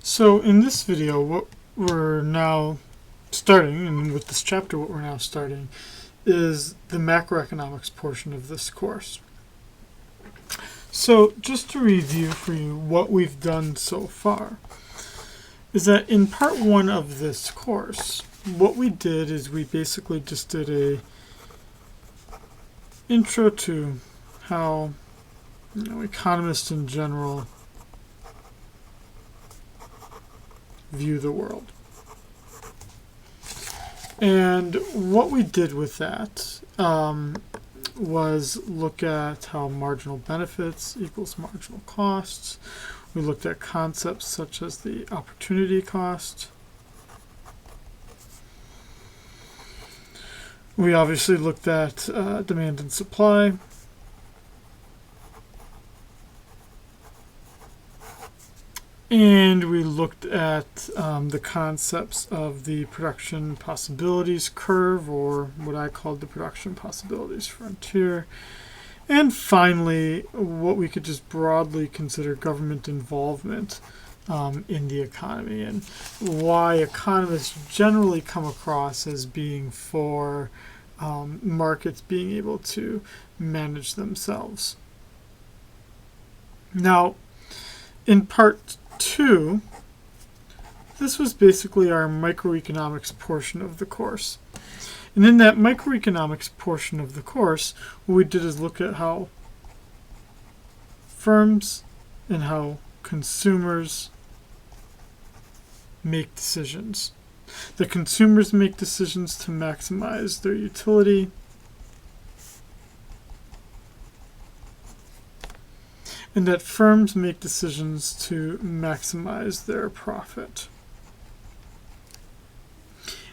So in this video, what we're now starting, and with this chapter what we're now starting, is the macroeconomics portion of this course. So just to review for you what we've done so far, is that in part one of this course, what we did is we basically just did a intro to how economists in general view the world. And what we did with that was look at how marginal benefits equals marginal costs. We looked at concepts such as the opportunity cost. We obviously looked at demand and supply. And we looked at the concepts of the production possibilities curve, or what I called the production possibilities frontier. And finally, what we could just broadly consider government involvement in the economy, and why economists generally come across as being for markets being able to manage themselves. Now, in part 2, this was basically our microeconomics portion of the course. And in that microeconomics portion of the course, what we did is look at how firms and how consumers make decisions. The consumers make decisions to maximize their utility, and that firms make decisions to maximize their profit.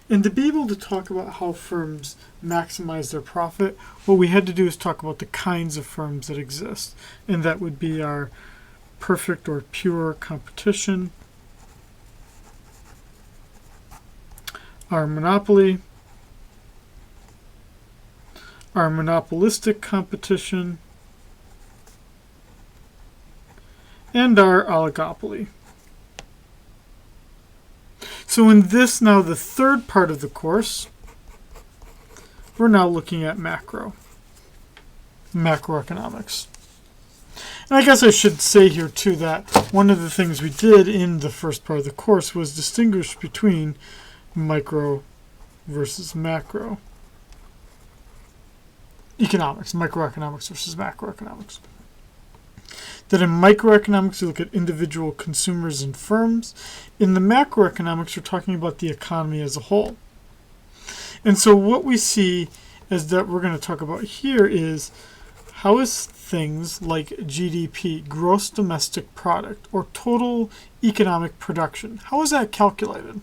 And to be able to talk about how firms maximize their profit, what we had to do is talk about the kinds of firms that exist. And that would be our perfect or pure competition, our monopoly, our monopolistic competition, and our oligopoly. So in this, now the third part of the course, we're now looking at macroeconomics. And I guess I should say here too that one of the things we did in the first part of the course was distinguish between micro versus macro economics, microeconomics versus macroeconomics. That in microeconomics, you look at individual consumers and firms. In the macroeconomics, we're talking about the economy as a whole. And so what we see is that we're going to talk about here is how is things like GDP, gross domestic product, or total economic production, how is that calculated?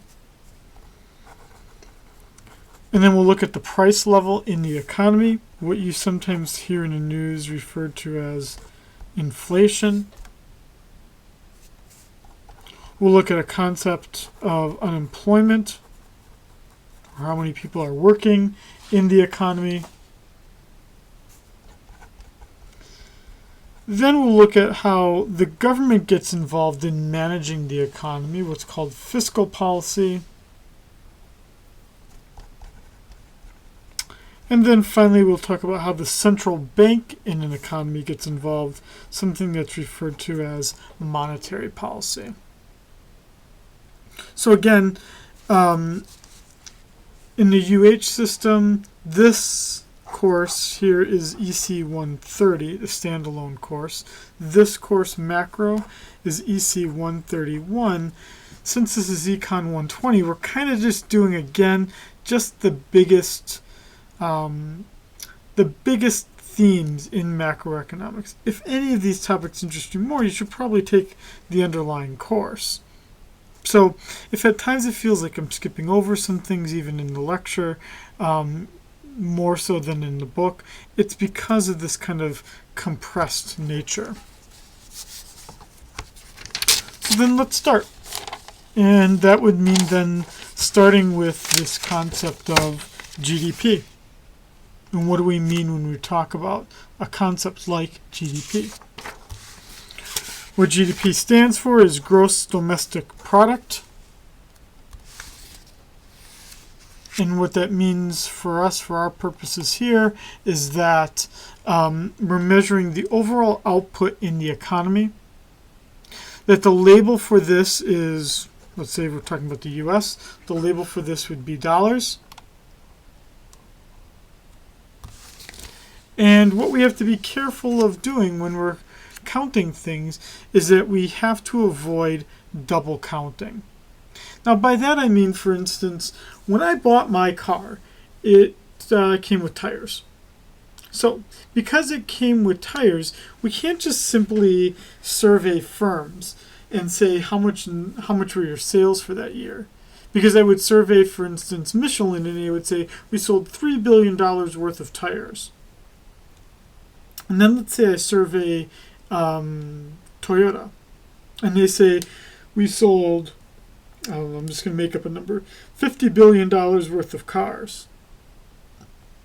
And then we'll look at the price level in the economy, what you sometimes hear in the news referred to as inflation. We'll look at a concept of unemployment, or how many people are working in the economy. Then we'll look at how the government gets involved in managing the economy, what's called fiscal policy. And then finally, we'll talk about how the central bank in an economy gets involved, something that's referred to as monetary policy. So again, in the UH system, this course here is EC 130, the standalone course. This course, macro, is EC 131. Since this is Econ 120, we're kind of just doing, again, just the biggest themes in macroeconomics. If any of these topics interest you more, you should probably take the underlying course. So if at times it feels like I'm skipping over some things even in the lecture, more so than in the book, it's because of this kind of compressed nature. So then let's start. And that would mean then starting with this concept of GDP. And what do we mean when we talk about a concept like GDP? What GDP stands for is gross domestic product. And what that means for us, for our purposes here, is that we're measuring the overall output in the economy. That the label for this is, let's say we're talking about the US, the label for this would be dollars. And what we have to be careful of doing when we're counting things is that we have to avoid double counting. Now by that I mean, for instance, when I bought my car, it came with tires. So because it came with tires, we can't just simply survey firms and say how much were your sales for that year. Because I would survey, for instance, Michelin, and they would say we sold $3 billion worth of tires. And then let's say I survey Toyota, and they say we sold, I'm just going to make up a number, $50 billion worth of cars.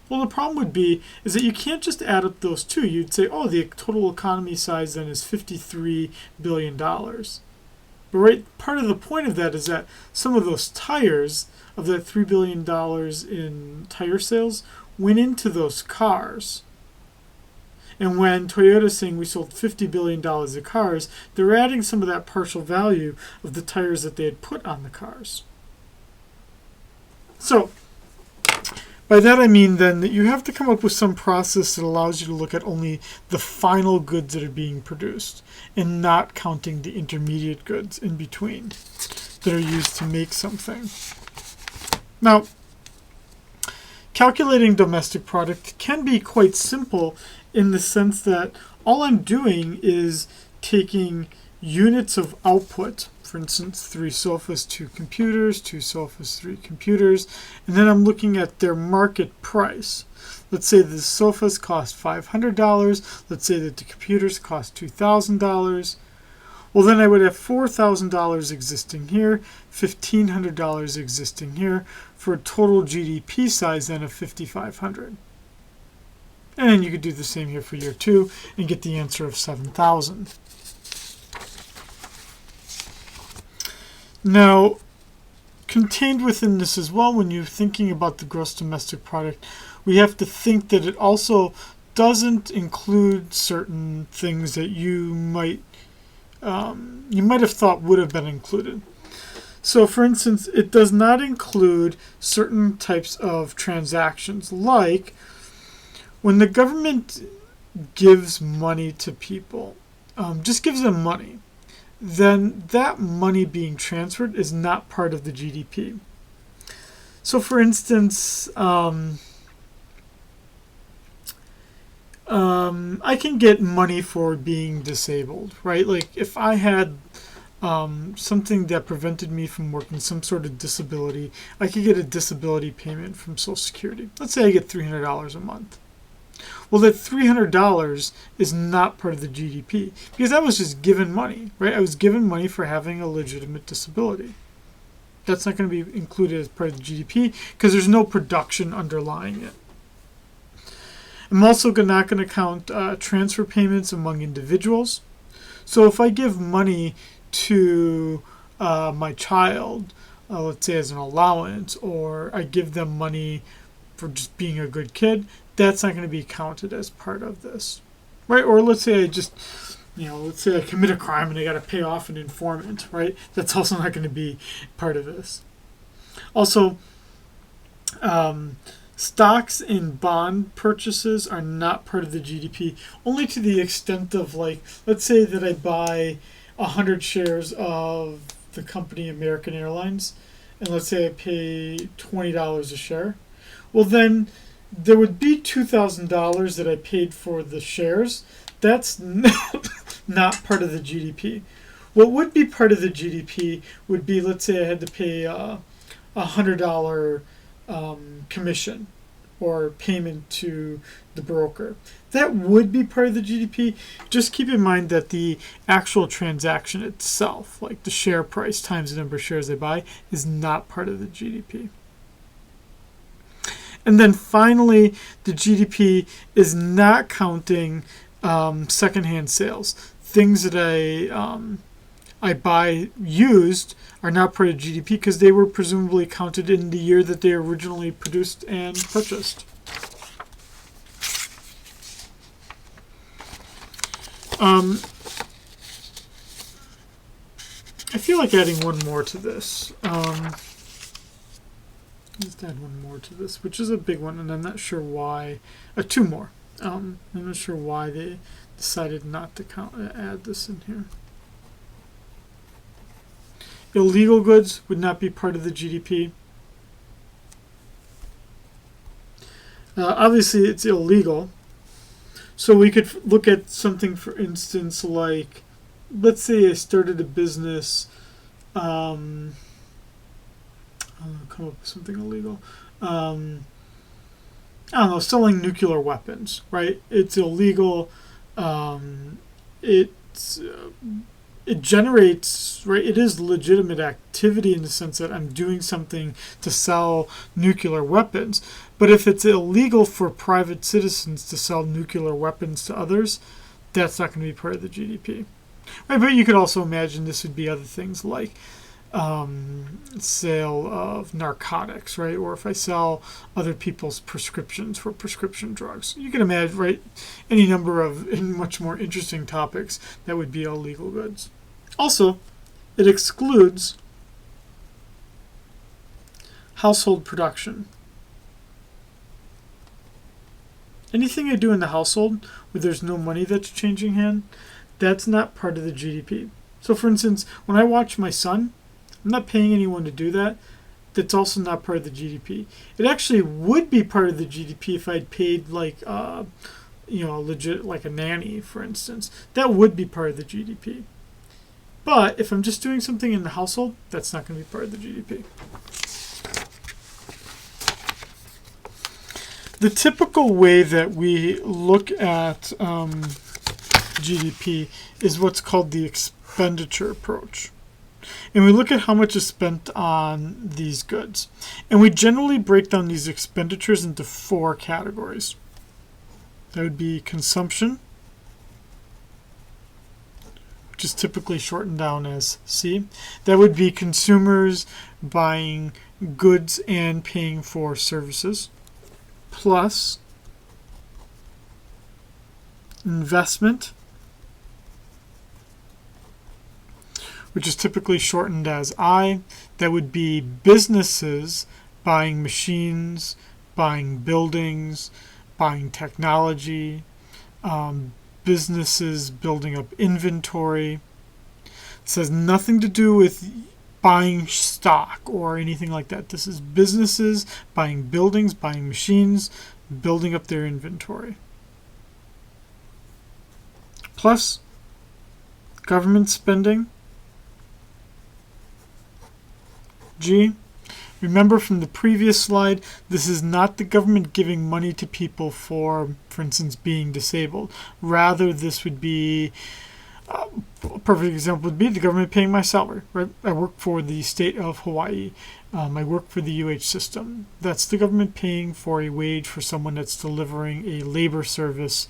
Well, the problem would be is that you can't just add up those two. You'd say, oh, the total economy size then is $53 billion. But right, part of the point of that is that some of those tires, of that $3 billion in tire sales, went into those cars. And when Toyota's saying we sold $50 billion of cars, they're adding some of that partial value of the tires that they had put on the cars. So, by that I mean then that you have to come up with some process that allows you to look at only the final goods that are being produced and not counting the intermediate goods in between that are used to make something. Now, calculating domestic product can be quite simple in the sense that all I'm doing is taking units of output, for instance, 3 sofas, 2 computers, 2 sofas, 3 computers, and then I'm looking at their market price. Let's say the sofas cost $500, let's say that the computers cost $2,000. Well, then I would have $4,000 existing here, $1,500 existing here, for a total GDP size then of $5,500. And you could do the same here for year 2 and get the answer of 7,000. Now, contained within this as well, when you're thinking about the gross domestic product, we have to think that it also doesn't include certain things that you might have thought would have been included. So, for instance, it does not include certain types of transactions, like when the government gives money to people, just gives them money, then that money being transferred is not part of the GDP. So, for instance, I can get money for being disabled, right? Like if I had something that prevented me from working, some sort of disability, I could get a disability payment from Social Security. Let's say I get $300 a month. Well, that $300 is not part of the GDP because I was just given money, right? I was given money for having a legitimate disability. That's not going to be included as part of the GDP because there's no production underlying it. I'm also not going to count transfer payments among individuals. So if I give money to my child, let's say as an allowance, or I give them money for just being a good kid, that's not going to be counted as part of this, right? Or let's say I just, let's say I commit a crime and I got to pay off an informant, right? That's also not going to be part of this. Also, stocks and bond purchases are not part of the GDP, only to the extent of, like, let's say that I buy 100 shares of the company American Airlines, and let's say I pay $20 a share. Well, then there would be $2,000 that I paid for the shares. That's not part of the GDP. What would be part of the GDP would be, let's say I had to pay a $100 commission or payment to the broker. That would be part of the GDP. Just keep in mind that the actual transaction itself, like the share price times the number of shares I buy, is not part of the GDP. And then finally, the GDP is not counting secondhand sales. things that I buy used are not part of GDP because they were presumably counted in the year that they originally produced and purchased. I feel like adding one more to this. Let's add one more to this, which is a big one, and I'm not sure why. Two more. I'm not sure why they decided not to add this in here. Illegal goods would not be part of the GDP. Obviously, it's illegal. So we could look at something, for instance, like, let's say I started a business. I'll come up with something illegal. I don't know, selling nuclear weapons, right? It's illegal. It generates, right? It is legitimate activity in the sense that I'm doing something to sell nuclear weapons. But if it's illegal for private citizens to sell nuclear weapons to others, that's not going to be part of the GDP. Right? But you could also imagine this would be other things like sale of narcotics, right? Or if I sell other people's prescriptions for prescription drugs. You can imagine, right, any number of much more interesting topics that would be illegal goods. Also, it excludes household production. Anything I do in the household where there's no money that's changing hand, that's not part of the GDP. So for instance, when I watch my son, I'm not paying anyone to do that. That's also not part of the GDP. It actually would be part of the GDP if I'd paid like, legit, like a nanny, for instance. That would be part of the GDP. But if I'm just doing something in the household, that's not going to be part of the GDP. The typical way that we look at GDP is what's called the expenditure approach. And we look at how much is spent on these goods. And we generally break down these expenditures into 4 categories. That would be consumption, which is typically shortened down as C. That would be consumers buying goods and paying for services. Plus investment, which is typically shortened as I. That would be businesses buying machines, buying buildings, buying technology, businesses building up inventory. It says nothing to do with buying stock or anything like that. This is businesses buying buildings, buying machines, building up their inventory. Plus government spending. G. Remember from the previous slide, this is not the government giving money to people for instance, being disabled. Rather, this would be, a perfect example would be the government paying my salary. Right? I work for the state of Hawaii. I work for the UH system. That's the government paying for a wage for someone that's delivering a labor service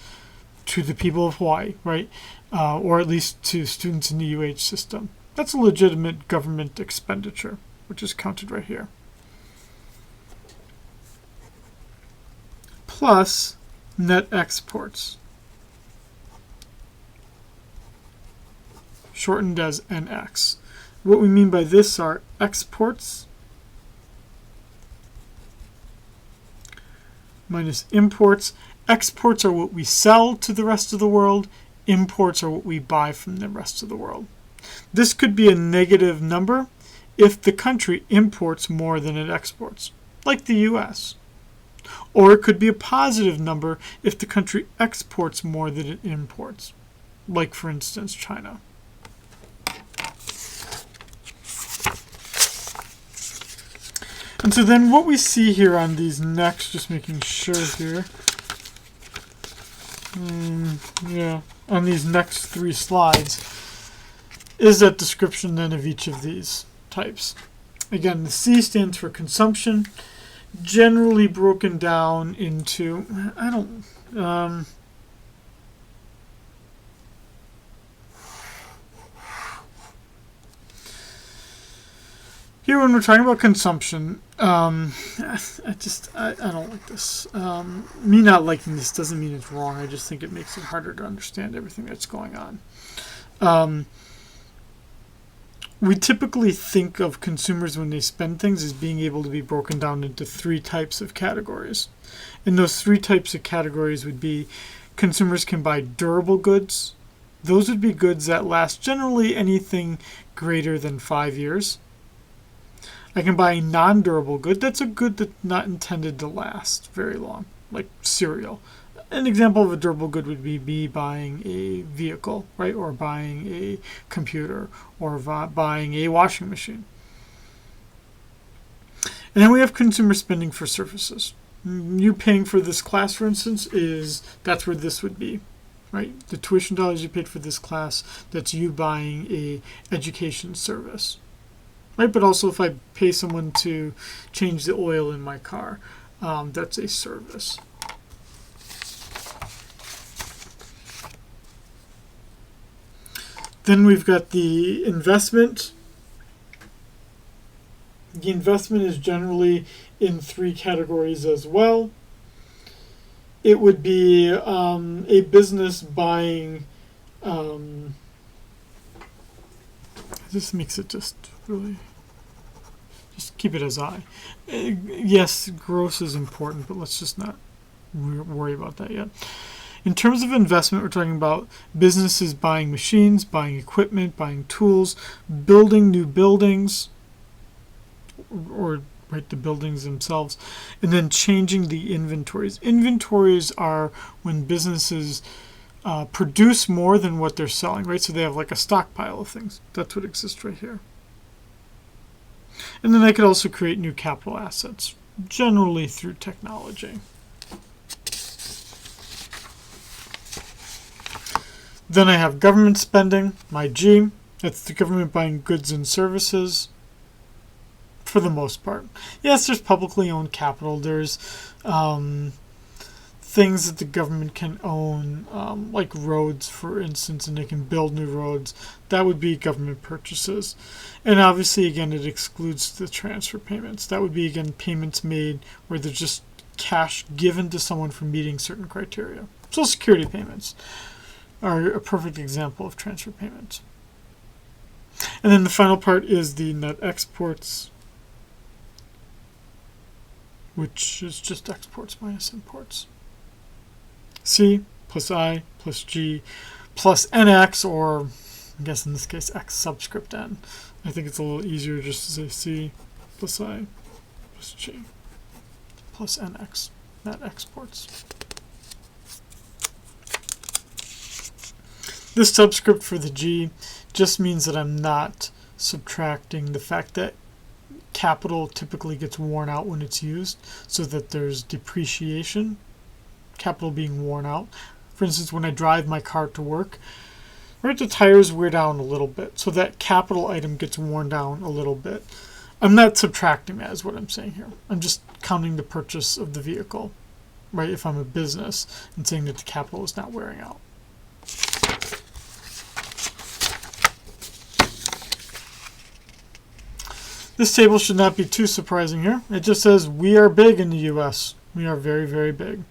to the people of Hawaii, right? Or at least to students in the UH system. That's a legitimate government expenditure, which is counted right here. Plus net exports, shortened as NX. What we mean by this are exports minus imports. Exports are what we sell to the rest of the world. Imports are what we buy from the rest of the world. This could be a negative number if the country imports more than it exports, like the US. Or it could be a positive number if the country exports more than it imports, like, for instance, China. And so then what we see here on these next, just making sure here, on these next 3 slides, is that description then of each of these types. Again, the C stands for consumption, generally broken down into, Here, when we're talking about consumption, I don't like this. Me not liking this doesn't mean it's wrong. I just think it makes it harder to understand everything that's going on. We typically think of consumers when they spend things as being able to be broken down into three types of categories. And those three types of categories would be consumers can buy durable goods. Those would be goods that last generally anything greater than 5 years. I can buy a non-durable good. That's a good that's not intended to last very long, like cereal. An example of a durable good would be me buying a vehicle, right, or buying a computer, or buying a washing machine. And then we have consumer spending for services. You paying for this class, for instance, that's where this would be, right? The tuition dollars you paid for this class, that's you buying a education service. Right, but also if I pay someone to change the oil in my car, that's a service. Then we've got the investment. The investment is generally in three categories as well. It would be a business buying. This makes it just really, just keep it as I. Yes, gross is important, but let's just not worry about that yet. In terms of investment, we're talking about businesses buying machines, buying equipment, buying tools, building new buildings, or right, the buildings themselves, and then changing the inventories. Inventories are when businesses produce more than what they're selling, right? So they have like a stockpile of things. That's what exists right here. And then they could also create new capital assets, generally through technology. Then I have government spending, my G. That's the government buying goods and services for the most part. Yes, there's publicly owned capital. There's things that the government can own, like roads, for instance, and they can build new roads. That would be government purchases. And obviously, again, it excludes the transfer payments. That would be, again, payments made where there's just cash given to someone for meeting certain criteria. Social Security payments are a perfect example of transfer payments. And then the final part is the net exports, which is just exports minus imports. C plus I plus G plus NX, or I guess in this case X subscript N. I think it's a little easier just to say C plus I plus G plus NX, net exports. This subscript for the G just means that I'm not subtracting the fact that capital typically gets worn out when it's used, so that there's depreciation, capital being worn out. For instance, when I drive my car to work, right, the tires wear down a little bit, so that capital item gets worn down a little bit. I'm not subtracting that, is what I'm saying here. I'm just counting the purchase of the vehicle, right, if I'm a business, and saying that the capital is not wearing out. This table should not be too surprising here. It just says we are big in the U.S. We are very, very big.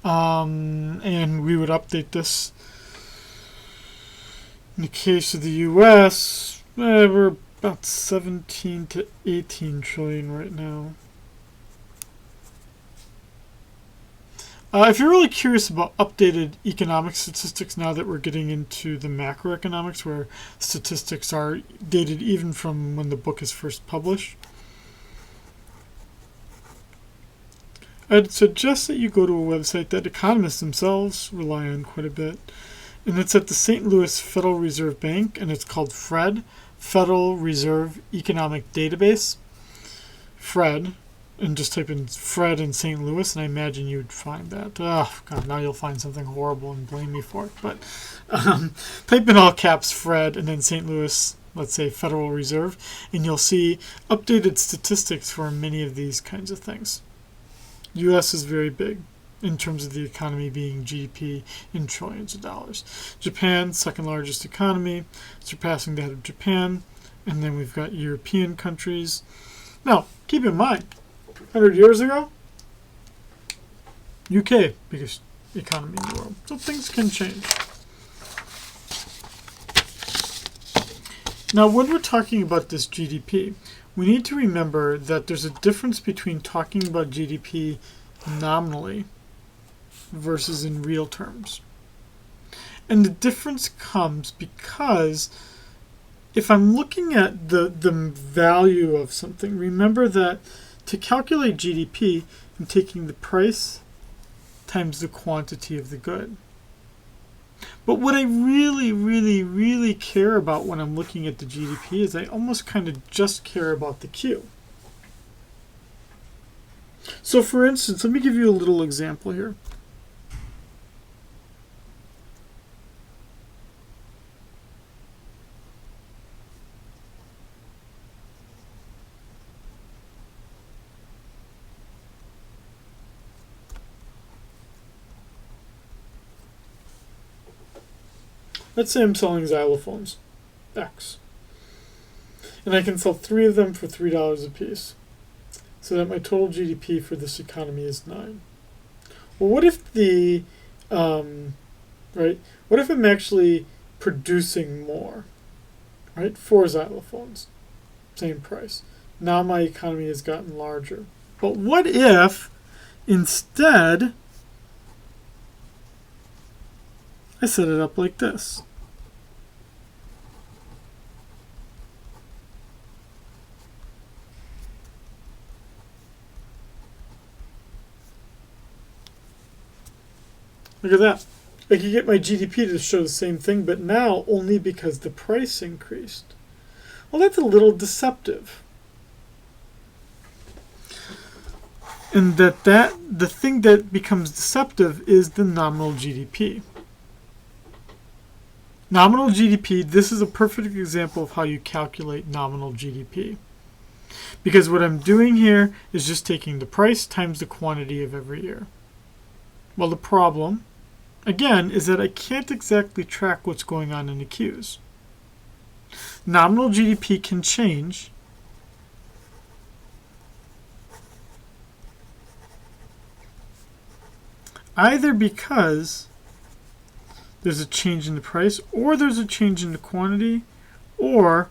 And we would update this. In the case of the U.S., we're about 17 to 18 trillion right now. If you're really curious about updated economic statistics now that we're getting into the macroeconomics, where statistics are dated even from when the book is first published, I'd suggest that you go to a website that economists themselves rely on quite a bit. And it's at the St. Louis Federal Reserve Bank, and it's called FRED, Federal Reserve Economic Database. FRED. And just type in Fred in St. Louis, and I imagine you'd find that. Oh, God, now you'll find something horrible and blame me for it. But type in all caps Fred and then St. Louis, let's say Federal Reserve, and you'll see updated statistics for many of these kinds of things. U.S. is very big in terms of the economy being GDP in trillions of dollars. Japan, second largest economy, surpassing that of Japan. And then we've got European countries. Now, keep in mind, 100 years ago, UK, biggest economy in the world. So things can change. Now, when we're talking about this GDP, we need to remember that there's a difference between talking about GDP nominally versus in real terms. And the difference comes because if I'm looking at the value of something, remember that to calculate GDP, I'm taking the price times the quantity of the good. But what I really, really, really care about when I'm looking at the GDP is I almost kind of just care about the Q. So for instance, let me give you a little example here. Let's say I'm selling xylophones, X. And I can sell 3 of them for $3 a piece. So that my total GDP for this economy is 9. Well, what if what if I'm actually producing more, right? 4 xylophones, same price. Now my economy has gotten larger. But what if instead I set it up like this? Look at that. I could get my GDP to show the same thing, but now only because the price increased. Well, that's a little deceptive. And the thing that becomes deceptive is the nominal GDP. Nominal GDP, this is a perfect example of how you calculate nominal GDP. Because what I'm doing here is just taking the price times the quantity of every year. Well, the problem, again, is that I can't exactly track what's going on in the Qs. Nominal GDP can change either because there's a change in the price, or there's a change in the quantity, or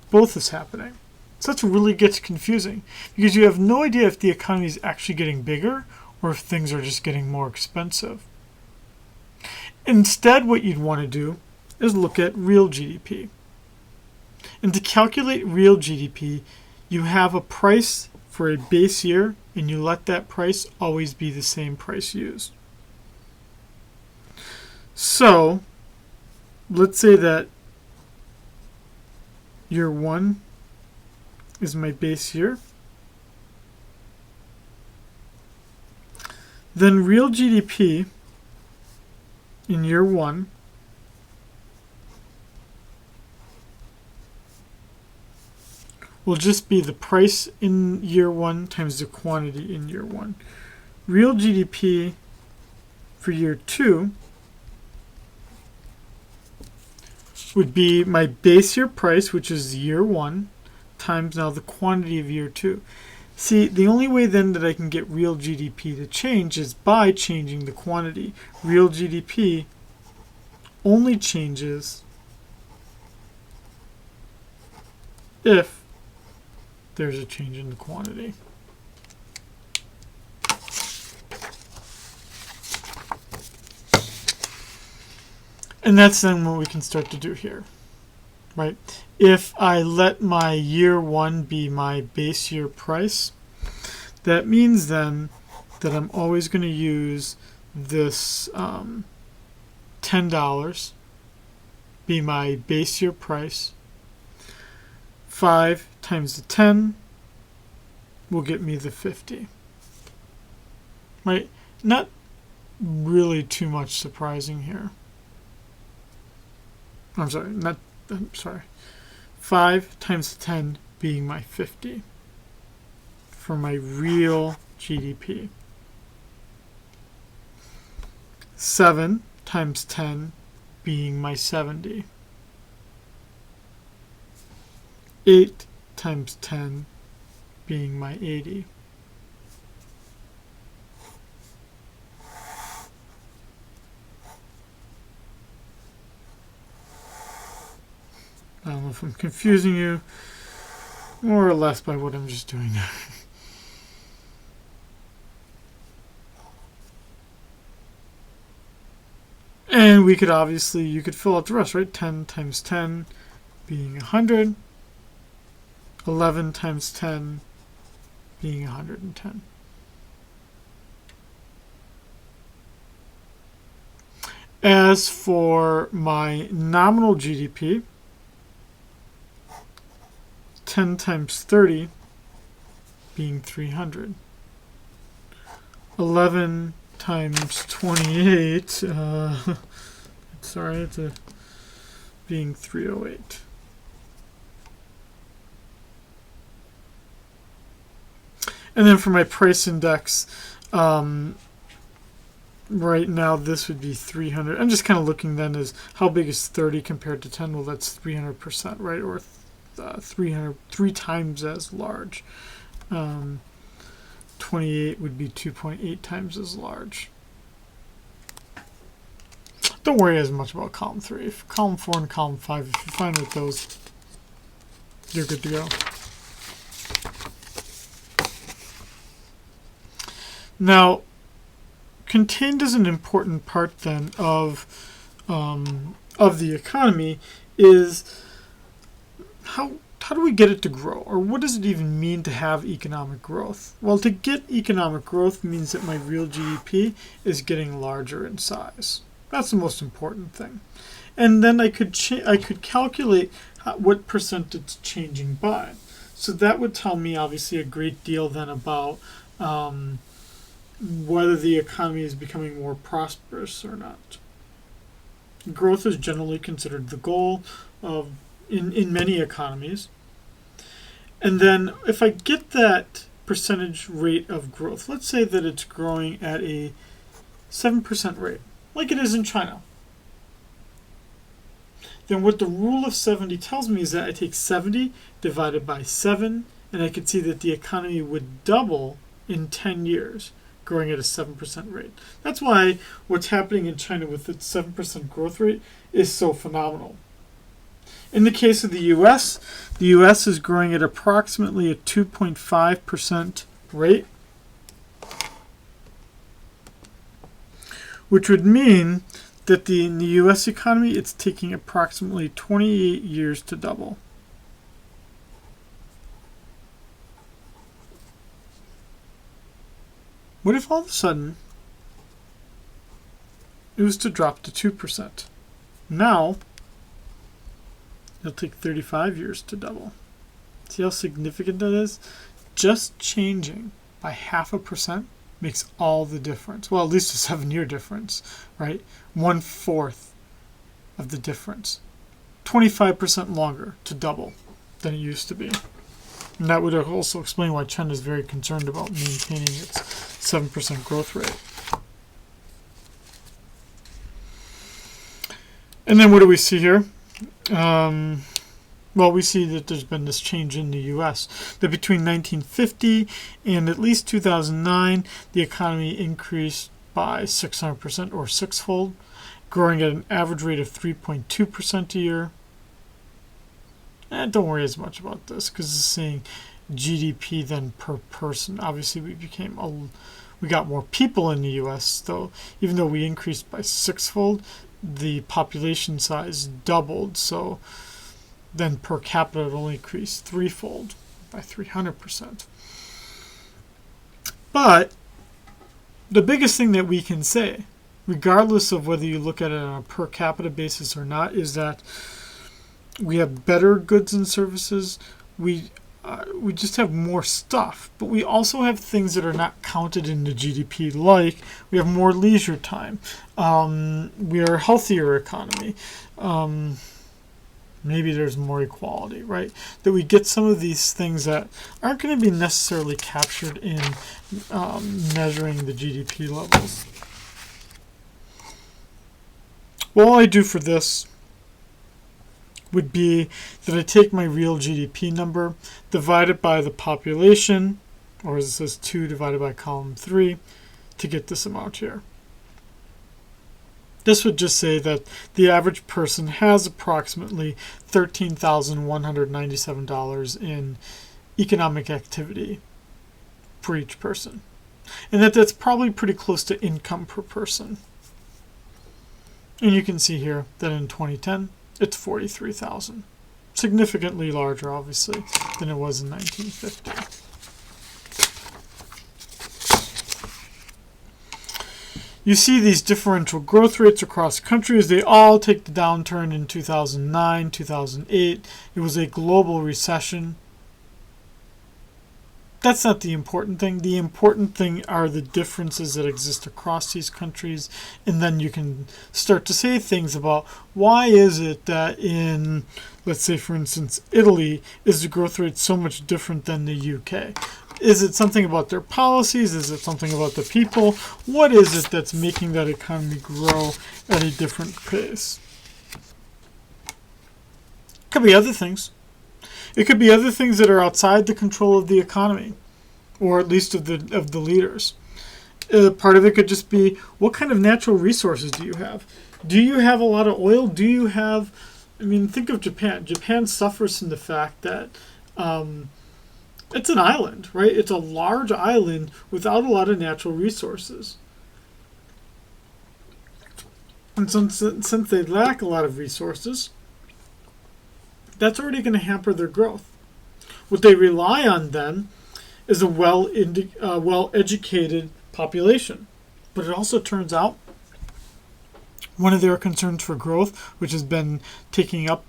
both is happening. So that really gets confusing because you have no idea if the economy is actually getting bigger or if things are just getting more expensive. Instead, what you'd want to do is look at real GDP. And to calculate real GDP, you have a price for a base year, and you let that price always be the same price used. So, let's say that year 1 is my base year. Then real GDP in year 1 will just be the price in year 1 times the quantity in year 1. Real GDP for year 2 would be my base year price, which is year 1, times now the quantity of year 2. See, the only way then that I can get real GDP to change is by changing the quantity. Real GDP only changes if there's a change in the quantity. And that's then what we can start to do here, right? If I let my year 1 be my base year price, that means then that I'm always going to use this $10 be my base year price. 5 times the 10 will get me the 50. Right? Not really too much surprising here. I'm sorry. 5 times 10 being my 50 for my real GDP. 7 times 10 being my 70. 8 times 10 being my 80. I don't know if I'm confusing you more or less by what I'm just doing now. And we could obviously, you could fill out the rest, right? 10 times 10 being 100. 11 times 10 being 110. As for my nominal GDP, 10 times 30 being 300. 11 times 28, sorry, it's being 308. And then for my price index, right now this would be 300. I'm just kind of looking then as how big is 30 compared to 10? Well, that's 300%, right? Or 3 times as large. 28 would be 2.8 times as large. Don't worry as much about column 3. If column 4 and column 5, if you're fine with those, you're good to go. Now, contained as an important part then of the economy is how do we get it to grow? Or what does it even mean to have economic growth? Well, to get economic growth means that my real GDP is getting larger in size. That's the most important thing. And then I could calculate what percent it's changing by. So that would tell me obviously a great deal then about whether the economy is becoming more prosperous or not. Growth is generally considered the goal of in many economies. And then if I get that percentage rate of growth, let's say that it's growing at a 7% rate, like it is in China, then what the rule of 70 tells me is that I take 70 divided by 7, and I can see that the economy would double in 10 years, growing at a 7% rate. That's why what's happening in China with its 7% growth rate is so phenomenal. In the case of the U.S. is growing at approximately a 2.5% rate, which would mean that in the U.S. economy, it's taking approximately 28 years to double. What if all of a sudden it was to drop to 2%? Now, it'll take 35 years to double. See how significant that is? Just changing by 0.5% makes all the difference. Well, at least a 7-year difference, right? 1/4 of the difference. 25% longer to double than it used to be. And that would also explain why China is very concerned about maintaining its 7% growth rate. And then what do we see here? Well, we see that there's been this change in the U.S. That between 1950 and at least 2009, the economy increased by 600% or sixfold, growing at an average rate of 3.2% a year. And don't worry as much about this because it's saying GDP then per person. Obviously, we got more people in the U.S. though. Even though we increased by sixfold, the population size doubled. So then per capita it only increased threefold by 300%. But the biggest thing that we can say, regardless of whether you look at it on a per capita basis or not, is that we have better goods and services. We just have more stuff, but we also have things that are not counted in the GDP, like we have more leisure time. We are a healthier economy. Maybe there's more equality, right? That we get some of these things that aren't going to be necessarily captured in measuring the GDP levels. Well, all I do for this would be that I take my real GDP number, divide it by the population, or as it says 2 divided by column 3, to get this amount here. This would just say that the average person has approximately $13,197 in economic activity for each person. And that's probably pretty close to income per person. And you can see here that in 2010, it's 43,000. Significantly larger, obviously, than it was in 1950. You see these differential growth rates across countries. They all take the downturn in 2009, 2008. It was a global recession. That's not the important thing. The important thing are the differences that exist across these countries. And then you can start to say things about why is it that in, let's say, for instance, Italy, is the growth rate so much different than the UK? Is it something about their policies? Is it something about the people? What is it that's making that economy grow at a different pace? Could be other things. It could be other things that are outside the control of the economy, or at least of the leaders. Part of it could just be, what kind of natural resources do you have? Do you have a lot of oil? Do you have, think of Japan. Japan suffers from the fact that it's an island, right? It's a large island without a lot of natural resources. And since they lack a lot of resources, that's already going to hamper their growth. What they rely on then is a well-educated population. But it also turns out one of their concerns for growth, which has been taken up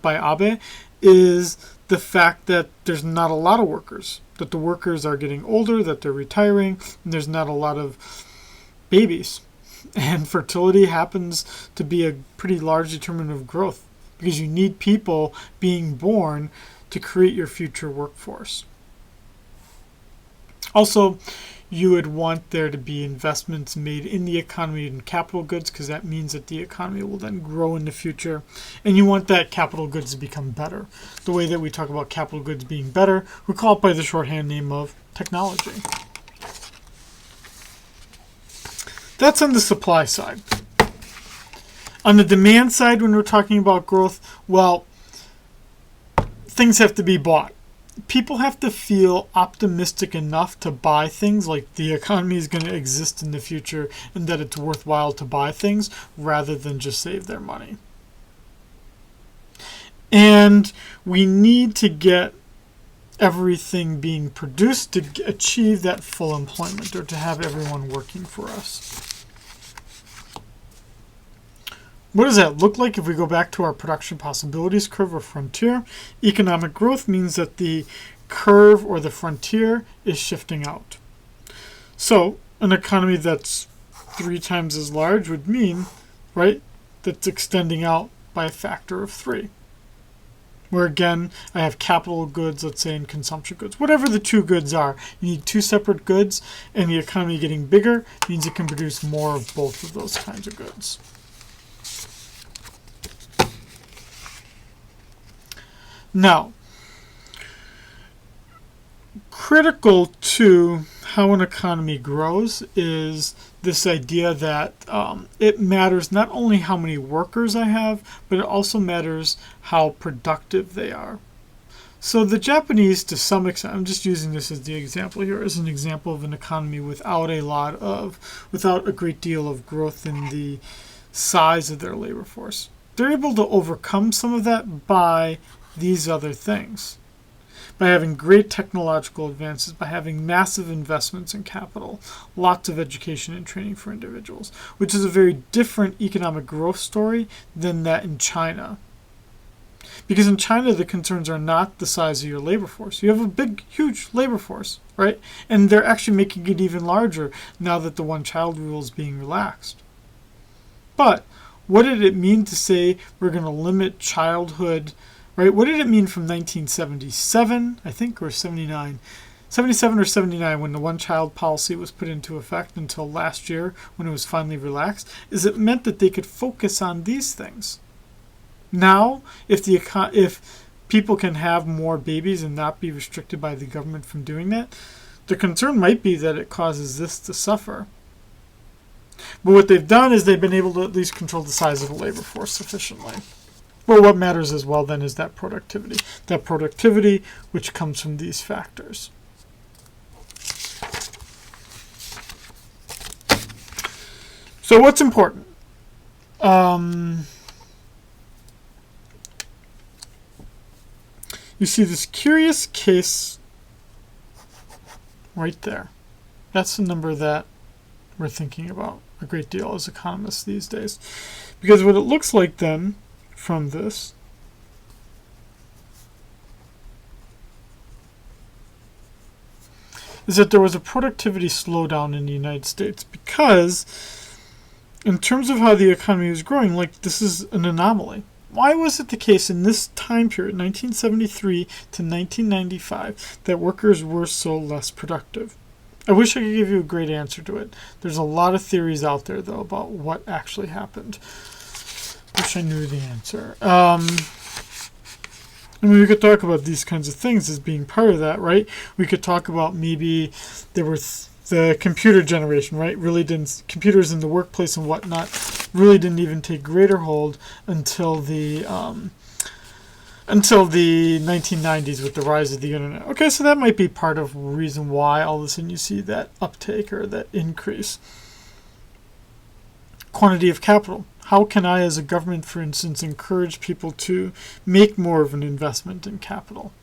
by Abe, is the fact that there's not a lot of workers, that the workers are getting older, that they're retiring, and there's not a lot of babies. And fertility happens to be a pretty large determinant of growth, because you need people being born to create your future workforce. Also, you would want there to be investments made in the economy in capital goods, because that means that the economy will then grow in the future. And you want that capital goods to become better. The way that we talk about capital goods being better, we call it by the shorthand name of technology. That's on the supply side. On the demand side, when we're talking about growth, well, things have to be bought. People have to feel optimistic enough to buy things, like the economy is going to exist in the future and that it's worthwhile to buy things rather than just save their money. And we need to get everything being produced to achieve that full employment, or to have everyone working for us. What does that look like if we go back to our production possibilities curve or frontier? Economic growth means that the curve or the frontier is shifting out. So an economy that's 3 times as large would mean, right, that's extending out by a factor of 3. Where again, I have capital goods, let's say, and consumption goods. Whatever the 2 goods are, you need 2 separate goods, and the economy getting bigger means it can produce more of both of those kinds of goods. Now, critical to how an economy grows is this idea that it matters not only how many workers I have, but it also matters how productive they are. So the Japanese, to some extent, I'm just using this as the example here, as an example of an economy without a great deal of growth in the size of their labor force. They're able to overcome some of that by these other things, by having great technological advances, by having massive investments in capital, lots of education and training for individuals, which is a very different economic growth story than that in China. Because in China, the concerns are not the size of your labor force. You have a big, huge labor force, right? And they're actually making it even larger now that the one-child rule is being relaxed. But what did it mean to say we're going to limit childhood? Right? What did it mean from 1977, I think, or 79? 77 or 79, when the one-child policy was put into effect, until last year when it was finally relaxed, is it meant that they could focus on these things. Now, if people can have more babies and not be restricted by the government from doing that, the concern might be that it causes this to suffer. But what they've done is they've been able to at least control the size of the labor force sufficiently. Well, what matters as well then is that productivity. That productivity which comes from these factors. So what's important? You see this curious case right there. That's the number that we're thinking about a great deal as economists these days. Because what it looks like then from this is that there was a productivity slowdown in the United States because in terms of how the economy was growing, like this is an anomaly. Why was it the case in this time period, 1973 to 1995, that workers were so less productive? I wish I could give you a great answer to it. There's a lot of theories out there, though, about what actually happened. Wish I knew the answer. I mean, we could talk about these kinds of things as being part of that, right? We could talk about maybe there were the computer generation, right? Computers in the workplace and whatnot really didn't even take greater hold until the 1990s with the rise of the internet. Okay, so that might be part of the reason why all of a sudden you see that uptake or that increase. Quantity of capital. How can I, as a government, for instance, encourage people to make more of an investment in capital?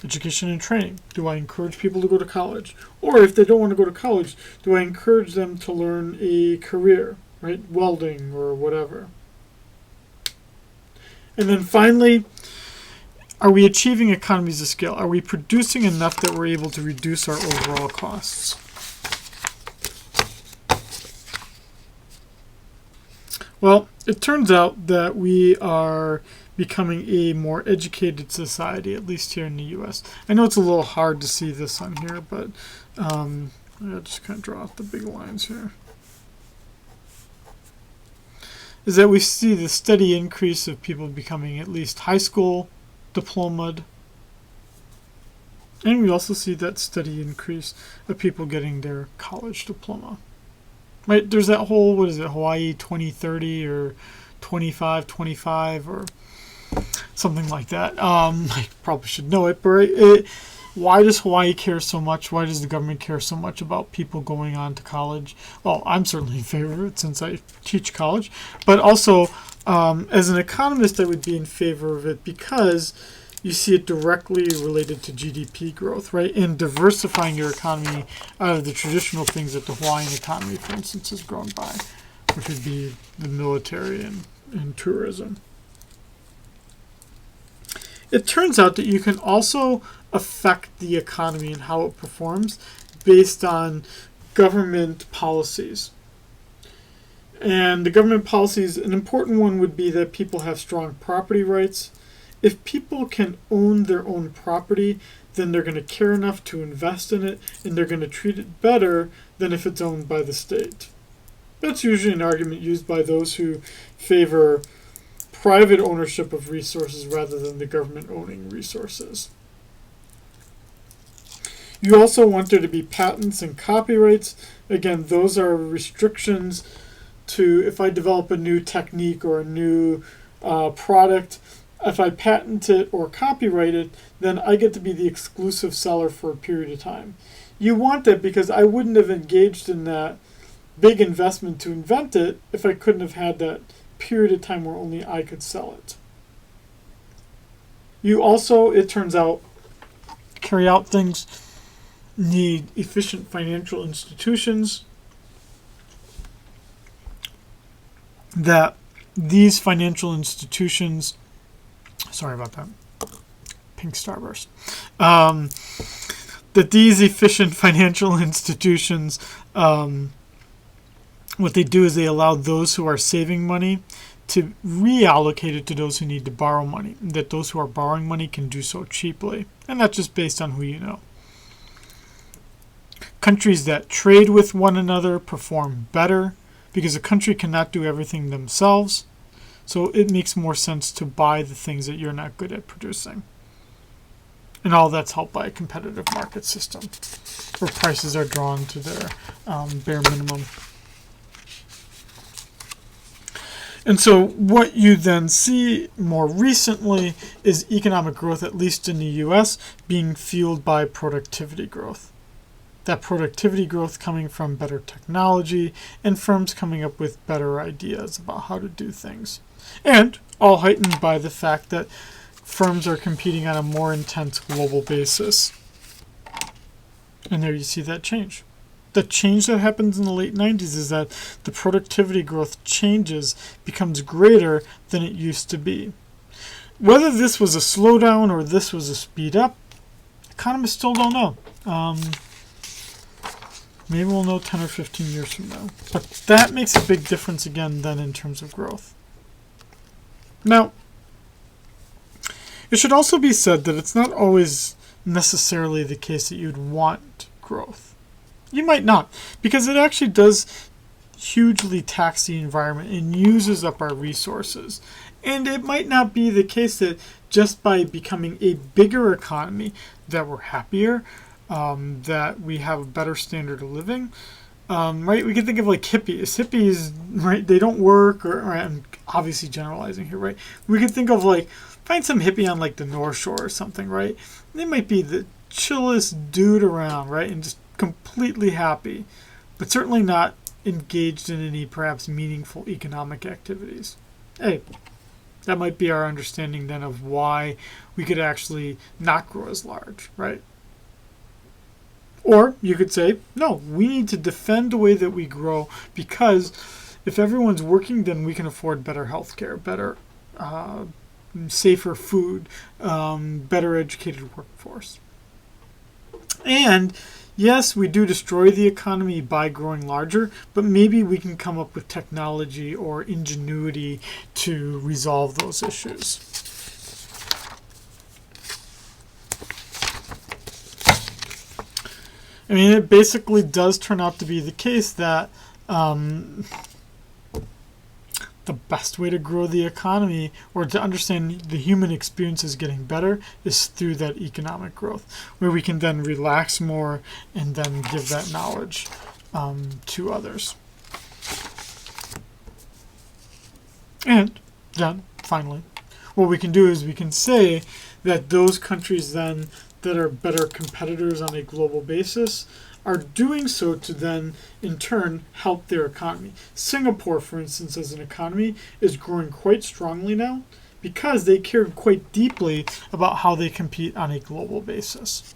Education and training. Do I encourage people to go to college? Or if they don't want to go to college, do I encourage them to learn a career, right? Welding or whatever. And then finally, are we achieving economies of scale? Are we producing enough that we're able to reduce our overall costs? Well, it turns out that we are becoming a more educated society, at least here in the U.S. I know it's a little hard to see this on here, but I'll just kind of draw out the big lines here. Is that we see the steady increase of people becoming at least high school diplomaed. And we also see that steady increase of people getting their college diploma. Right, there's that whole, what is it, Hawaii 2030 or 25 or something like that. I probably should know it, but why does Hawaii care so much? Why does the government care so much about people going on to college? Well, I'm certainly in favor of it since I teach college, but also as an economist, I would be in favor of it because you see it directly related to GDP growth, right? And diversifying your economy out of the traditional things that the Hawaiian economy, for instance, has grown by, which would be the military and tourism. It turns out that you can also affect the economy and how it performs based on government policies. And the government policies, an important one would be that people have strong property rights. If people can own their own property, then they're going to care enough to invest in it, and they're going to treat it better than if it's owned by the state. That's usually an argument used by those who favor private ownership of resources rather than the government owning resources. You also want there to be patents and copyrights. Again, those are restrictions to if I develop a new technique or a new product. If I patent it or copyright it, then I get to be the exclusive seller for a period of time. You want that because I wouldn't have engaged in that big investment to invent it if I couldn't have had that period of time where only I could sell it. You also, it turns out, carry out things, need efficient financial institutions that these financial institutions, sorry about that, pink starburst, that these efficient financial institutions, what they do is they allow those who are saving money to reallocate it to those who need to borrow money, and that those who are borrowing money can do so cheaply. And that's just based on who you know. Countries that trade with one another perform better because a country cannot do everything themselves. So it makes more sense to buy the things that you're not good at producing. And all that's helped by a competitive market system where prices are drawn to their bare minimum. And so what you then see more recently is economic growth, at least in the US, being fueled by productivity growth. That productivity growth coming from better technology and firms coming up with better ideas about how to do things. And all heightened by the fact that firms are competing on a more intense global basis. And there you see that change. The change that happens in the late 90s is that the productivity growth becomes greater than it used to be. Whether this was a slowdown or this was a speed up, economists still don't know. Maybe we'll know 10 or 15 years from now. But that makes a big difference again then in terms of growth. Now, it should also be said that it's not always necessarily the case that you'd want growth. You might not, because it actually does hugely tax the environment and uses up our resources. And it might not be the case that just by becoming a bigger economy that we're happier, that we have a better standard of living. Right? We can think of like hippies. Hippies, right? They don't work, or I'm obviously generalizing here, right? We could think of like, find some hippie on like the North Shore or something, right? They might be the chillest dude around, right? And just completely happy, but certainly not engaged in any perhaps meaningful economic activities. Hey, that might be our understanding then of why we could actually not grow as large, right? Or you could say, no, we need to defend the way that we grow, because if everyone's working, then we can afford better healthcare, better, safer food, better educated workforce. And yes, we do destroy the economy by growing larger, but maybe we can come up with technology or ingenuity to resolve those issues. I mean, it basically does turn out to be the case that the best way to grow the economy or to understand the human experience is getting better is through that economic growth, where we can then relax more and then give that knowledge to others. And then, finally, what we can do is we can say that those countries then that are better competitors on a global basis are doing so to then, in turn, help their economy. Singapore, for instance, as an economy, is growing quite strongly now because they care quite deeply about how they compete on a global basis.